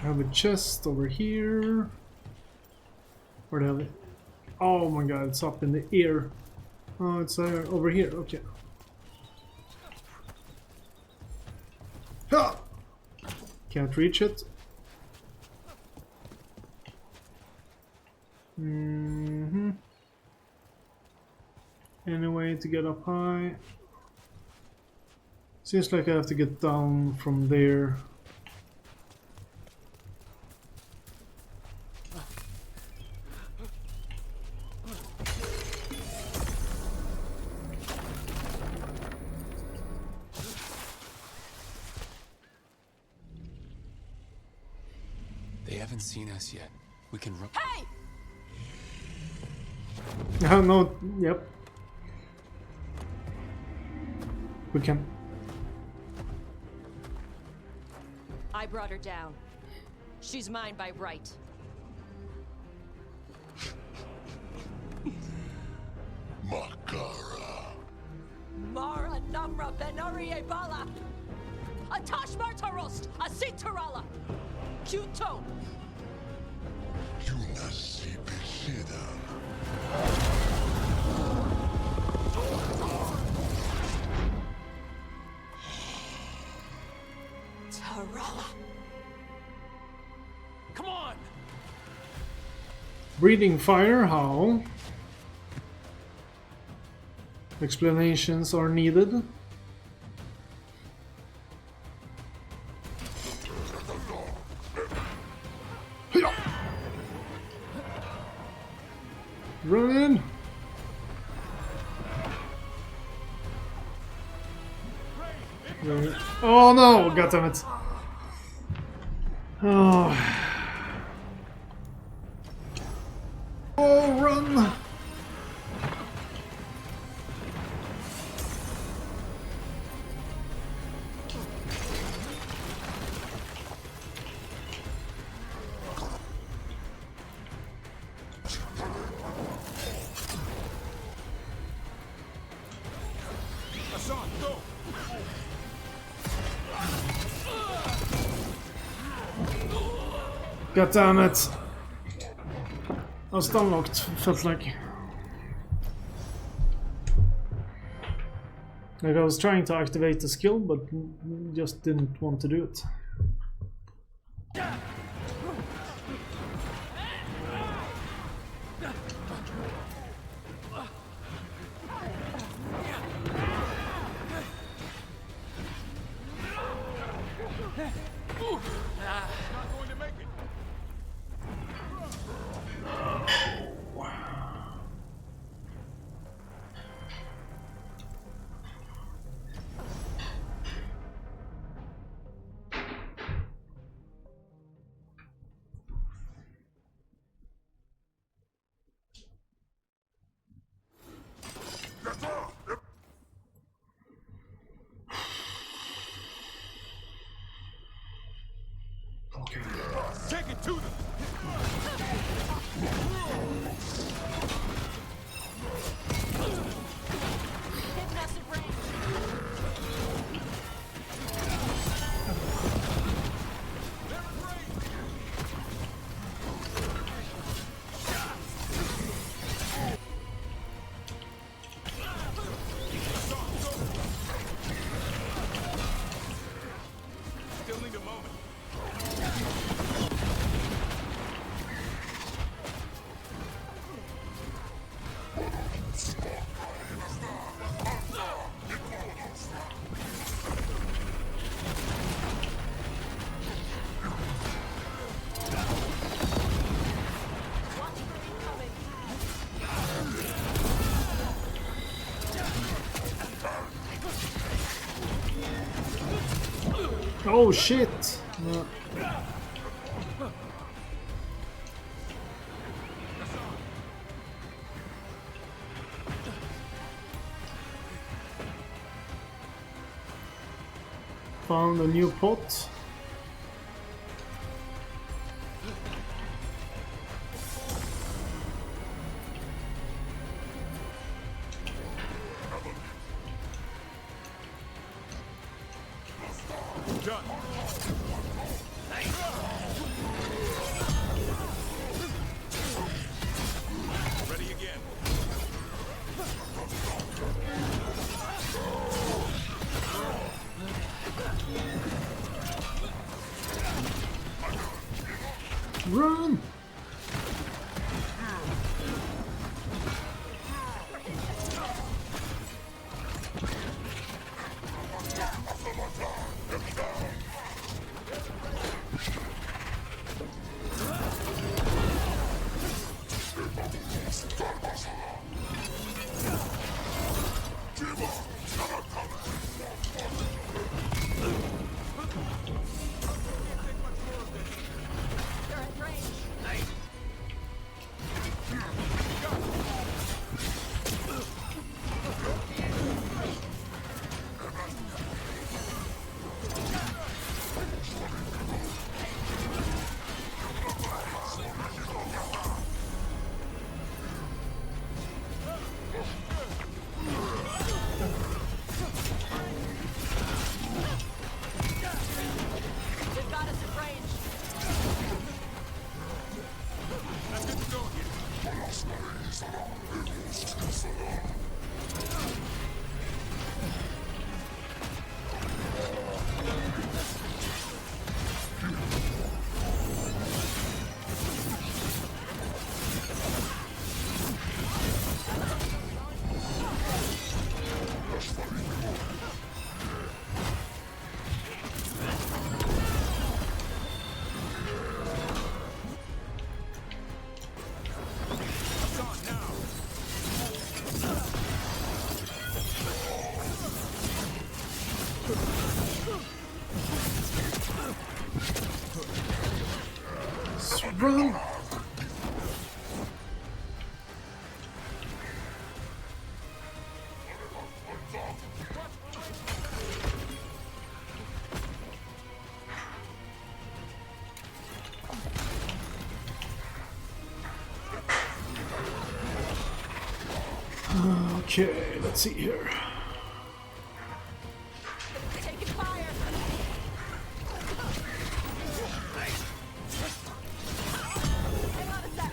I have a chest over here. Where the hell? Oh my god, it's up in the air. Oh, it's over here. Okay. Ha! Can't reach it. Any way to get up high? Seems like I have to get down from there. They haven't seen us yet. We can run. Hey! No, yep. We can. I brought her down. She's mine by right. Makara. Mara Namra Benarie Bala! Atash Martarost! Asitarala! Kuto! Yunasi Bishida. Tarala! Come on! Breathing fire, how? Explanations are needed. Run in! Oh no! God damn it! Oh. Oh, run! God damn it! I was unlocked, felt like. Like I was trying to activate the skill, but just didn't want to do it. Take it to them. Hypnotic range! Still need a moment. Oh shit! No. Found a new pot. Done. Run! They've got us at range. That's good to go here. It's on now. Run! Okay, let's see here. Taking fire. Hang on a sec.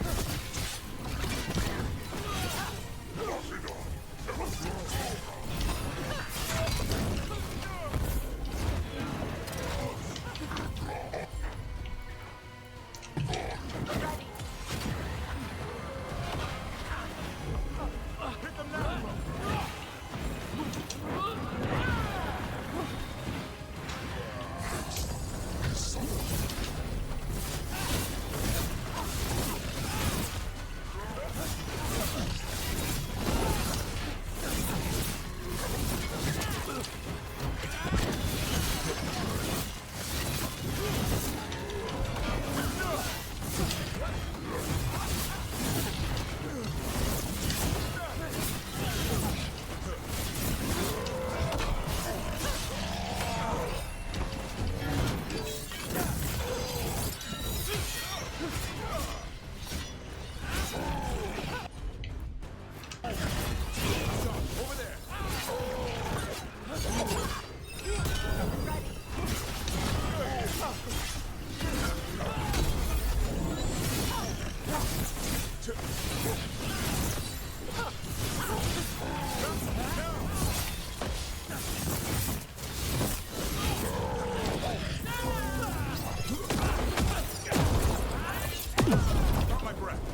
Got my breath.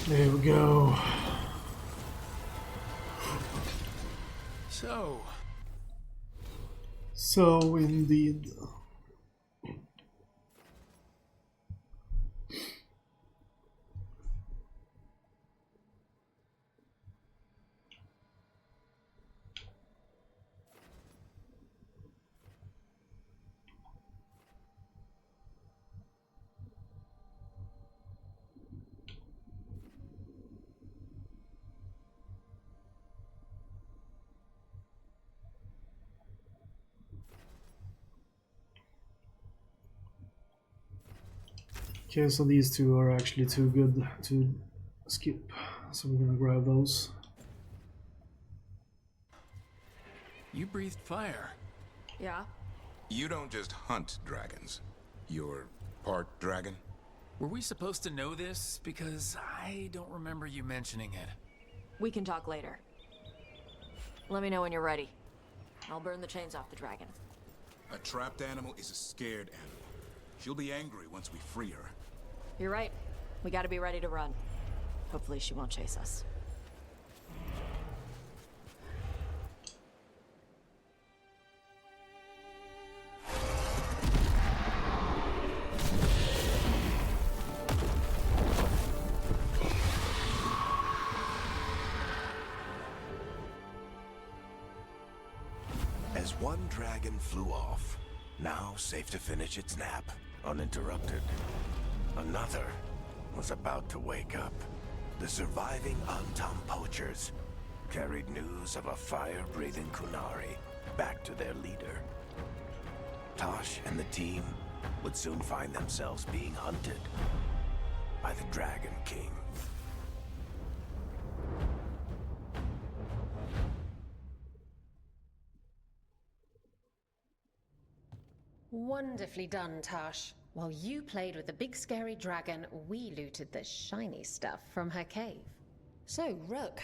There we go. So indeed. Okay, so these two are actually too good to skip, so we're gonna grab those. You breathed fire. Yeah? You don't just hunt dragons. You're part dragon? Were we supposed to know this? Because I don't remember you mentioning it. We can talk later. Let me know when you're ready. I'll burn the chains off the dragon. A trapped animal is a scared animal. She'll be angry once we free her. You're right. We gotta be ready to run. Hopefully she won't chase us. As one dragon flew off, now safe to finish its nap, uninterrupted, another was about to wake up. The surviving Antam poachers carried news of a fire-breathing Kunari back to their leader. Tosh and the team would soon find themselves being hunted by the Dragon King. Wonderfully done, Tosh. While you played with the big scary dragon, we looted the shiny stuff from her cave. So, Rook,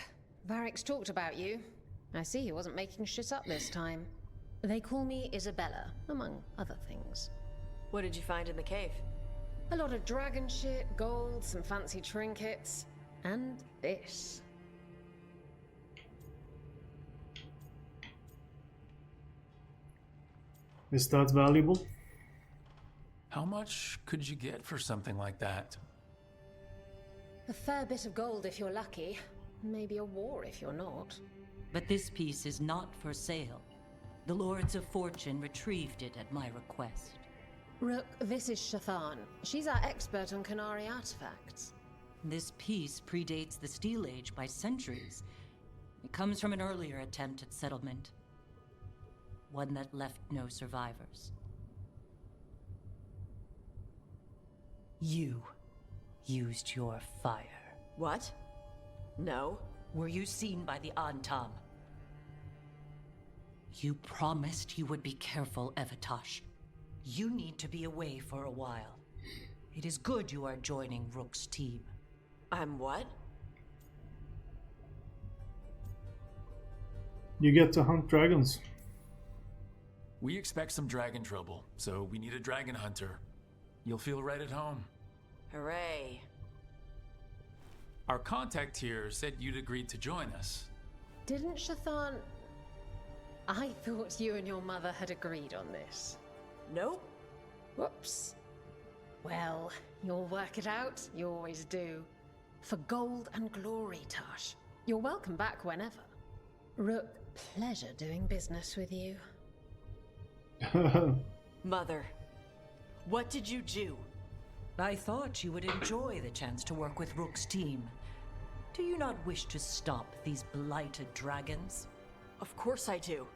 Varric's talked about you. I see he wasn't making shit up this time. They call me Isabella, among other things. What did you find in the cave? A lot of dragon shit, gold, some fancy trinkets, and this. Is that valuable? How much could you get for something like that? A fair bit of gold if you're lucky. Maybe a war if you're not. But this piece is not for sale. The Lords of Fortune retrieved it at my request. Rook, this is Shathan. She's our expert on Kunari artifacts. This piece predates the Steel Age by centuries. It comes from an earlier attempt at settlement. One that left no survivors. You used your fire. What? No. Were you seen by the Antam? You promised you would be careful, Evatosh. You need to be away for a while. It is good you are joining Rook's team. I'm what? You get to hunt dragons. We expect some dragon trouble, so we need a dragon hunter. You'll feel right at home. Hooray. Our contact here said you'd agreed to join us. Didn't Shathan... I thought you and your mother had agreed on this. Nope. Whoops. Well, you'll work it out. You always do. For gold and glory, Tosh. You're welcome back whenever. Rook, pleasure doing business with you. Mother, what did you do? I thought you would enjoy the chance to work with Rook's team. Do you not wish to stop these blighted dragons? Of course I do.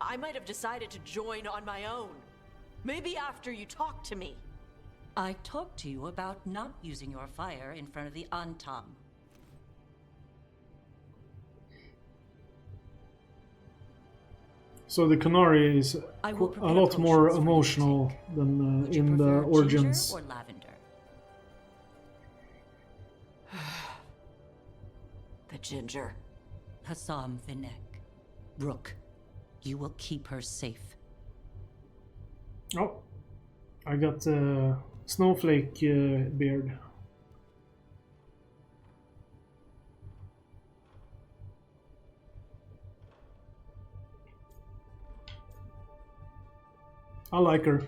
I might have decided to join on my own. Maybe after you talked to me. I talked to you about not using your fire in front of the Antam. So the Kunari is I will a prepare lot more potions for you to emotional take. than Would you in the prefer Origins. ginger or lavender? The ginger. Hassam Vinek. Rook, you will keep her safe. Oh, I got a snowflake beard. I like her.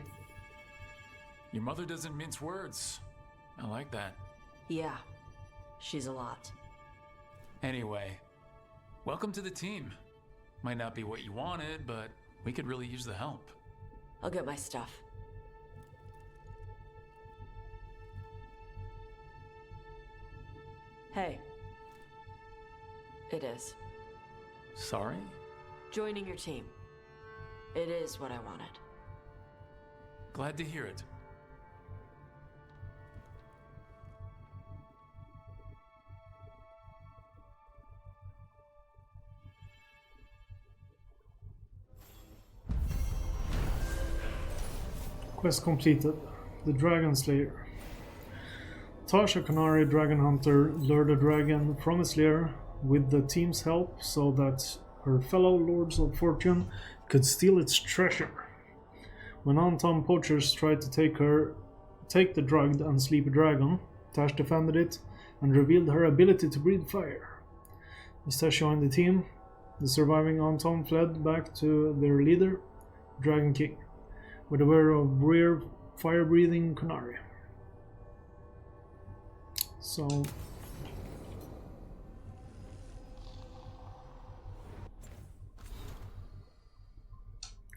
Your mother doesn't mince words. I like that. Yeah, she's a lot. Anyway, welcome to the team. Might not be what you wanted, but we could really use the help. I'll get my stuff. Hey. It is. Sorry? Joining your team. It is what I wanted. Glad to hear it. Quest completed. The Dragon Slayer. Tasha Kanari, Dragon Hunter, lured a dragon from its lair with the team's help so that her fellow Lords of Fortune could steal its treasure. When Anton poachers tried to take the drugged and sleepy dragon, Tash defended it and revealed her ability to breathe fire. As Tash joined the team, the surviving Anton fled back to their leader, Dragon King, with a pair of rare fire-breathing Kunari. So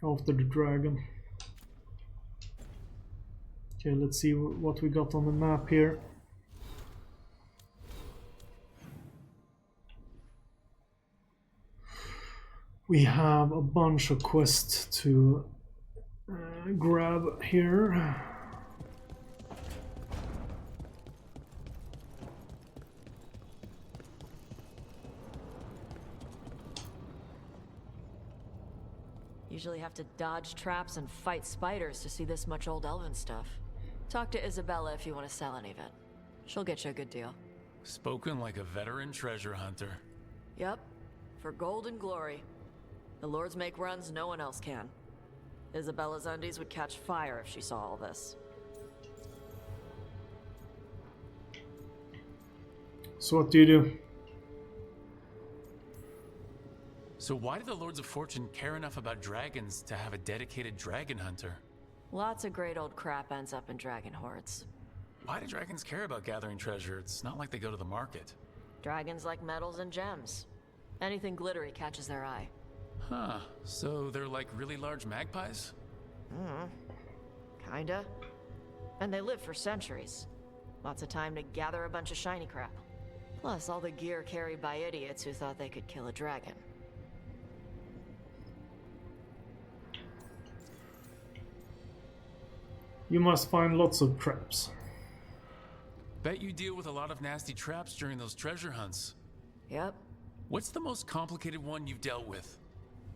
after the dragon. Okay, let's see what we got on the map here. We have a bunch of quests to grab here. Usually have to dodge traps and fight spiders to see this much old elven stuff. Talk to Isabella if you want to sell any of it. She'll get you a good deal. Spoken like a veteran treasure hunter. Yep, for gold and glory. The lords make runs no one else can. Isabella's undies would catch fire if she saw all this. So what do you do? So why do the Lords of Fortune care enough about dragons to have a dedicated dragon hunter? Lots of great old crap ends up in dragon hordes. Why do dragons care about gathering treasure? It's not like they go to the market. Dragons like metals and gems. Anything glittery catches their eye. Huh, so they're like really large magpies? Kinda. And they live for centuries. Lots of time to gather a bunch of shiny crap. Plus all the gear carried by idiots who thought they could kill a dragon. You must find lots of traps. Bet you deal with a lot of nasty traps during those treasure hunts. Yep. What's the most complicated one you've dealt with?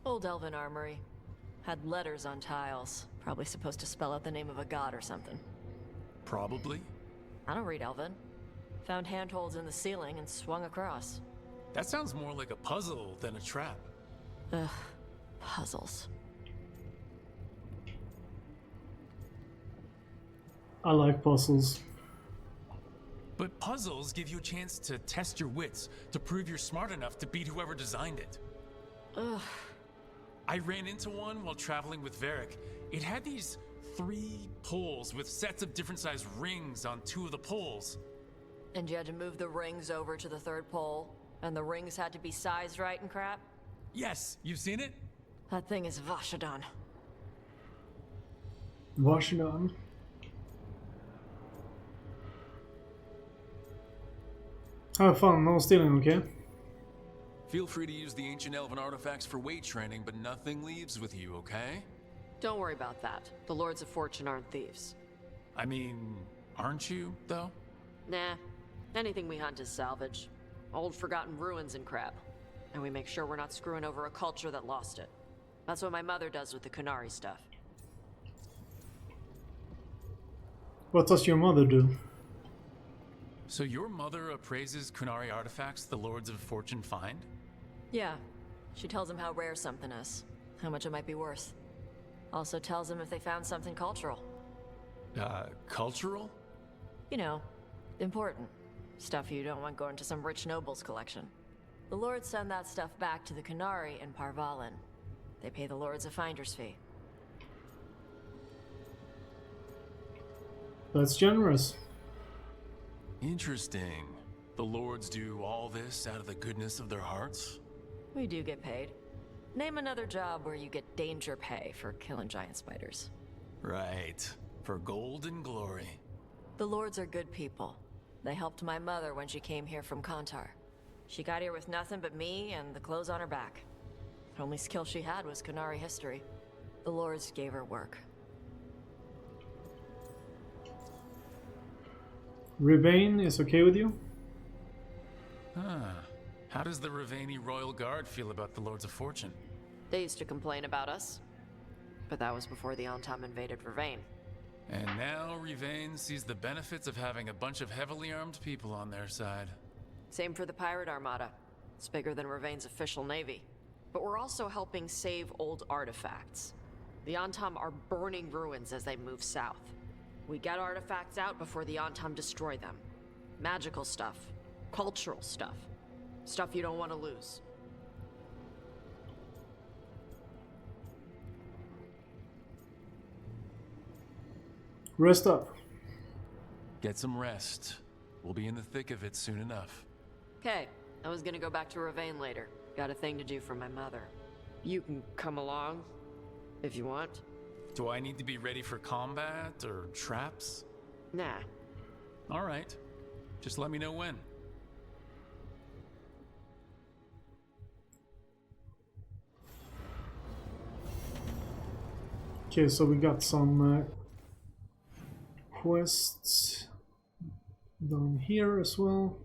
Old elven armory. Had letters on tiles. Probably supposed to spell out the name of a god or something. Probably. I don't read elven. Found handholds in the ceiling and swung across. That sounds more like a puzzle than a trap. Ugh. Puzzles. I like puzzles. But puzzles give you a chance to test your wits, to prove you're smart enough to beat whoever designed it. Ugh. I ran into one while traveling with Varric. It had these 3 poles with sets of different sized rings on 2 of the poles. And you had to move the rings over to the 3rd pole, and the rings had to be sized right and crap? Yes, you've seen it? That thing is Vashadan. Vashadan. Have fun, no stealing, okay? Feel free to use the ancient elven artifacts for weight training, but nothing leaves with you, okay? Don't worry about that. The Lords of Fortune aren't thieves. I mean, aren't you, though? Nah. Anything we hunt is salvage. Old forgotten ruins and crap. And we make sure we're not screwing over a culture that lost it. That's what my mother does with the Kunari stuff. What does your mother do? So your mother appraises Kunari artifacts the Lords of Fortune find? Yeah. She tells them how rare something is. How much it might be worth. Also tells them if they found something cultural. Cultural? You know, important. Stuff you don't want going to some rich noble's collection. The lords send that stuff back to the Kunari in Parvalin. They pay the lords a finder's fee. That's generous. Interesting. The lords do all this out of the goodness of their hearts? We do get paid. Name another job where you get danger pay for killing giant spiders. Right. For gold and glory. The lords are good people. They helped my mother when she came here from Kantar. She got here with nothing but me and the clothes on her back. The only skill she had was Kunari history. The lords gave her work. Rivain is okay with you? Huh. How does the Ravani Royal Guard feel about the Lords of Fortune? They used to complain about us. But that was before the Antam invaded Vervain. And now Revane sees the benefits of having a bunch of heavily armed people on their side. Same for the pirate armada. It's bigger than Ravain's official navy. But we're also helping save old artifacts. The Antam are burning ruins as they move south. We get artifacts out before the Antam destroy them. Magical stuff. Cultural stuff. Stuff you don't want to lose. Rest up. Get some rest. We'll be in the thick of it soon enough. Okay, I was gonna go back to Ravain later. Got a thing to do for my mother. You can come along, if you want. Do I need to be ready for combat or traps? Nah. All right. Just let me know when. Okay, so we got some quests down here as well.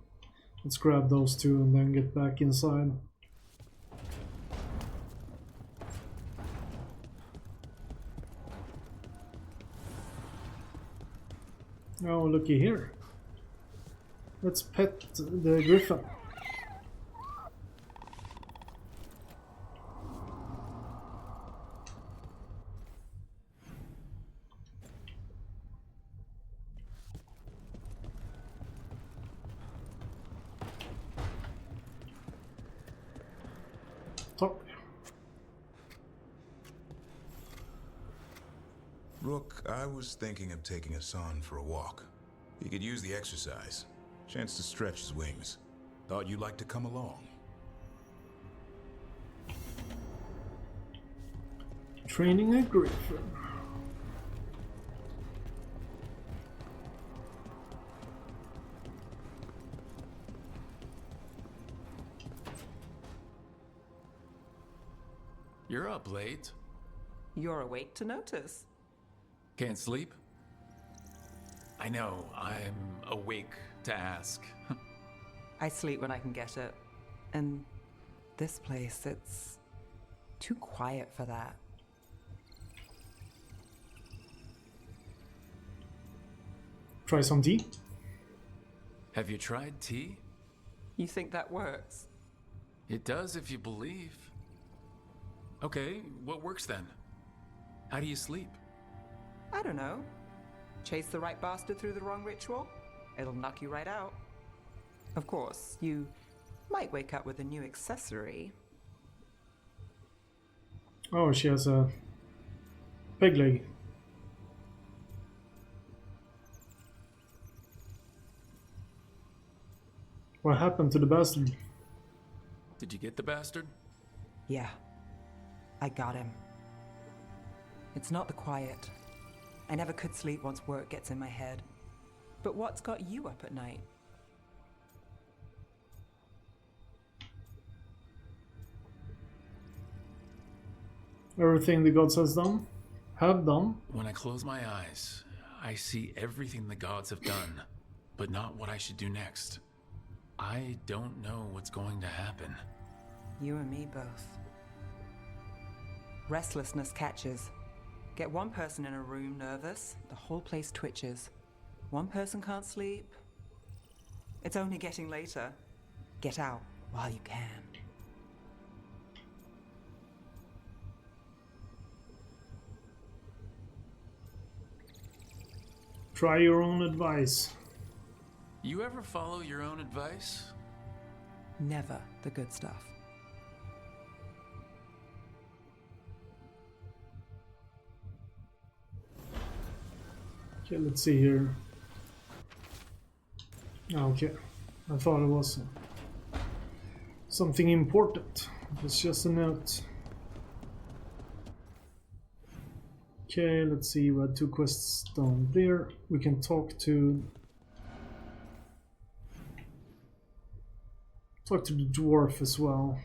Let's grab those two and then get back inside. Oh, looky here. Let's pet the griffin. Talk. Rook, I was thinking of taking Hassan for a walk. He could use the exercise. Chance to stretch his wings. Thought you'd like to come along. Training a griffin. You're up late. You're awake to notice. Can't sleep? I know, I'm awake to ask. I sleep when I can get it. And this place, it's too quiet for that. Try some tea. Have you tried tea? You think that works? It does if you believe. Okay, what works then? How do you sleep? I don't know. Chase the right bastard through the wrong ritual? It'll knock you right out. Of course, you might wake up with a new accessory. Oh, she has a peg leg. What happened to the bastard? Did you get the bastard? Yeah, I got him. It's not the quiet. I never could sleep once work gets in my head. But what's got you up at night? Everything the gods have done. When I close my eyes, I see everything the gods have done, but not what I should do next. I don't know what's going to happen. You and me both. Restlessness catches. Get one person in a room nervous, the whole place twitches. One person can't sleep. It's only getting later. Get out while you can. Try your own advice. You ever follow your own advice? Never the good stuff. Okay, let's see here. Okay, I thought it was something important. It's just a note. Okay, let's see. We had 2 quests down there. We can talk to the dwarf as well.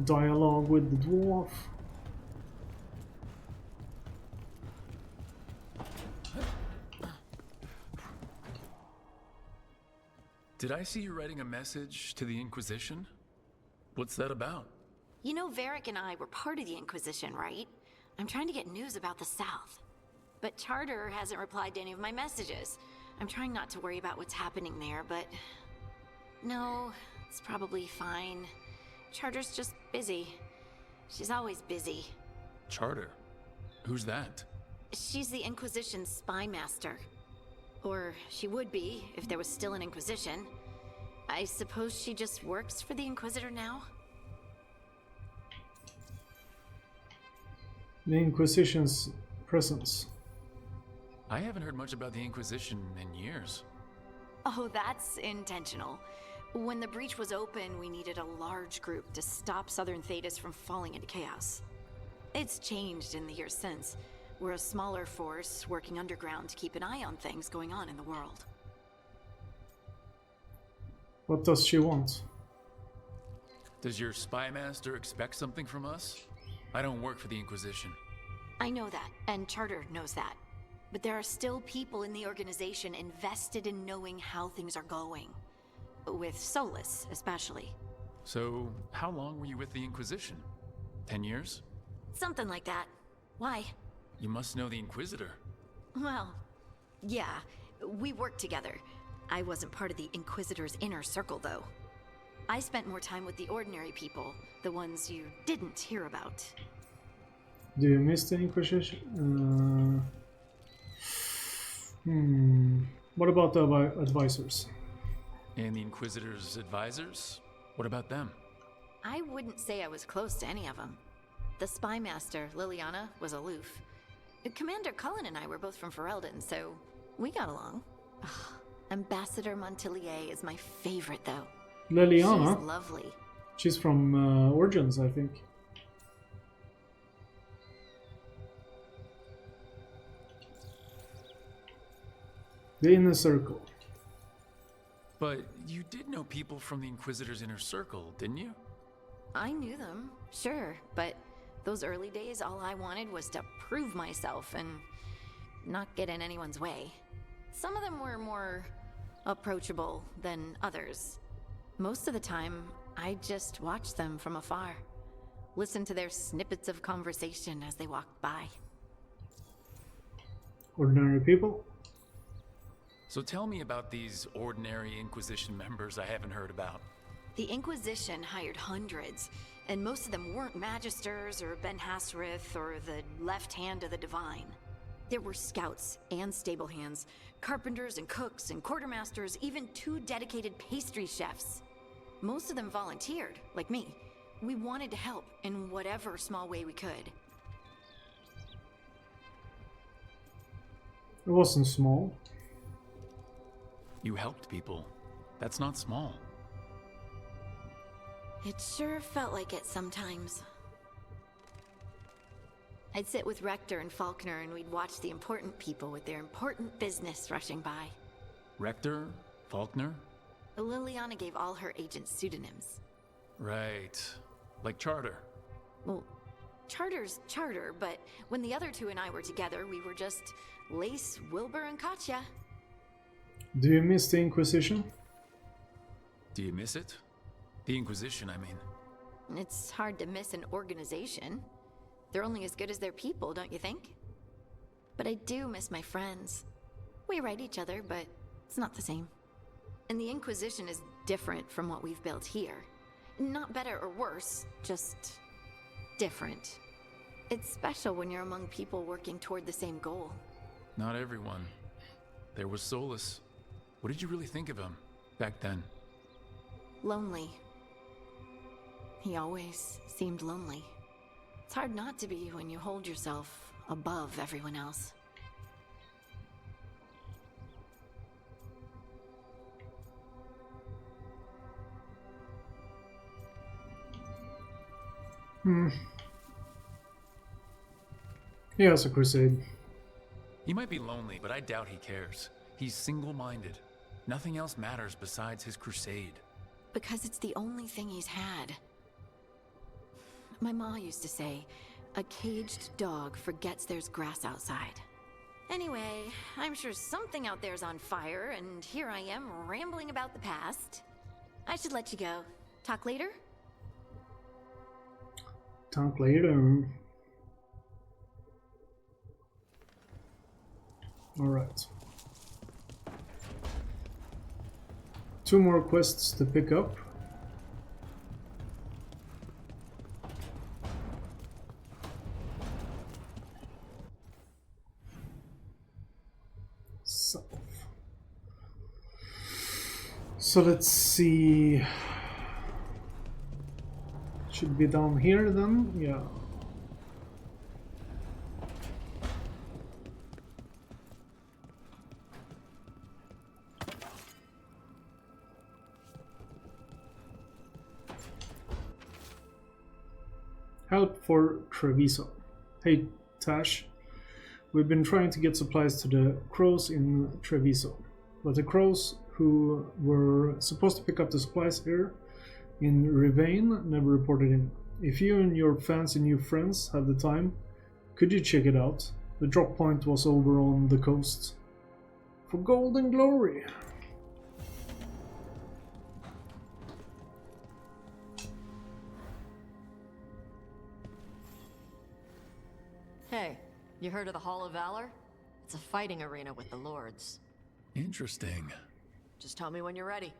Dialogue with the dwarf. Did I see you writing a message to the Inquisition? What's that about? You know Varric and I were part of the Inquisition, right? I'm trying to get news about the South. But Charter hasn't replied to any of my messages. I'm trying not to worry about what's happening there, but... No, it's probably fine. Charter's just busy. She's always busy. Charter? Who's that? She's the Inquisition's spy master. Or she would be, if there was still an Inquisition. I suppose she just works for the Inquisitor now? The Inquisition's presence. I haven't heard much about the Inquisition in years. Oh, that's intentional. When the breach was open, we needed a large group to stop Southern Thedas from falling into chaos. It's changed in the years since. We're a smaller force working underground to keep an eye on things going on in the world. What does she want? Does your spy master expect something from us? I don't work for the Inquisition. I know that, and Charter knows that. But there are still people in the organization invested in knowing how things are going. With Solus, especially. So, how long were you with the Inquisition? 10 years? Something like that. Why? You must know the Inquisitor. Well, yeah, we worked together. I wasn't part of the Inquisitor's inner circle, though. I spent more time with the ordinary people, the ones you didn't hear about. Do you miss the Inquisition? What about the advisors? And the Inquisitor's advisors? What about them? I wouldn't say I was close to any of them. The spy master, Liliana, was aloof. Commander Cullen and I were both from Ferelden, so we got along. Ugh, Ambassador Montilier is my favorite, though. Liliana? She's lovely. She's from Origins, I think. The Inner Circle. But you did know people from the Inquisitor's inner circle, didn't you? I knew them, sure, but those early days, all I wanted was to prove myself and not get in anyone's way. Some of them were more approachable than others. Most of the time, I just watched them from afar. Listened to their snippets of conversation as they walked by. Ordinary people? So tell me about these ordinary Inquisition members I haven't heard about. The Inquisition hired hundreds, and most of them weren't Magisters or Ben Hasrith or the left hand of the Divine. There were scouts and stable hands, carpenters and cooks and quartermasters, even 2 dedicated pastry chefs. Most of them volunteered, like me. We wanted to help in whatever small way we could. It wasn't small. You helped people. That's not small. It sure felt like it sometimes. I'd sit with Rector and Faulkner and we'd watch the important people with their important business rushing by. Rector? Faulkner? Liliana gave all her agents pseudonyms. Right. Like Charter. Well, Charter's Charter, but when the other 2 and I were together, we were just Lace, Wilbur, and Katya. Do you miss the Inquisition? Do you miss it? The Inquisition, I mean. It's hard to miss an organization. They're only as good as their people, don't you think? But I do miss my friends. We write each other, but it's not the same. And the Inquisition is different from what we've built here. Not better or worse, just different. It's special when you're among people working toward the same goal. Not everyone. There was Solus. What did you really think of him back then? Lonely. He always seemed lonely. It's hard not to be when you hold yourself above everyone else. He has a crusade. He might be lonely, but I doubt he cares. He's single-minded. Nothing else matters besides his crusade. Because it's the only thing he's had. My ma used to say, a caged dog forgets there's grass outside. Anyway, I'm sure something out there's on fire, and here I am rambling about the past. I should let you go. Talk later? Talk later. Alright. 2 more quests to pick up. So let's see. Should be down here then? Yeah. Help for Treviso. Hey Tash, we've been trying to get supplies to the crows in Treviso, but the crows who were supposed to pick up the supplies here in Rivain never reported in. If you and your fancy new friends have the time, could you check it out? The drop point was over on the coast. For gold and glory! Hey, you heard of the Hall of Valor? It's a fighting arena with the lords. Interesting. Just tell me when you're ready.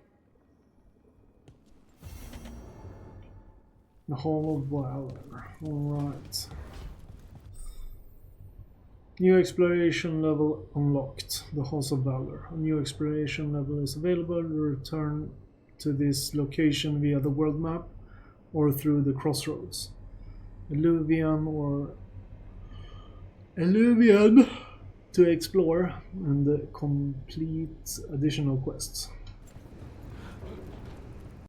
The Hall of Valor. Alright. New exploration level unlocked. The Halls of Valor. A new exploration level is available. Return to this location via the world map or through the crossroads. Alluvian to explore and complete additional quests.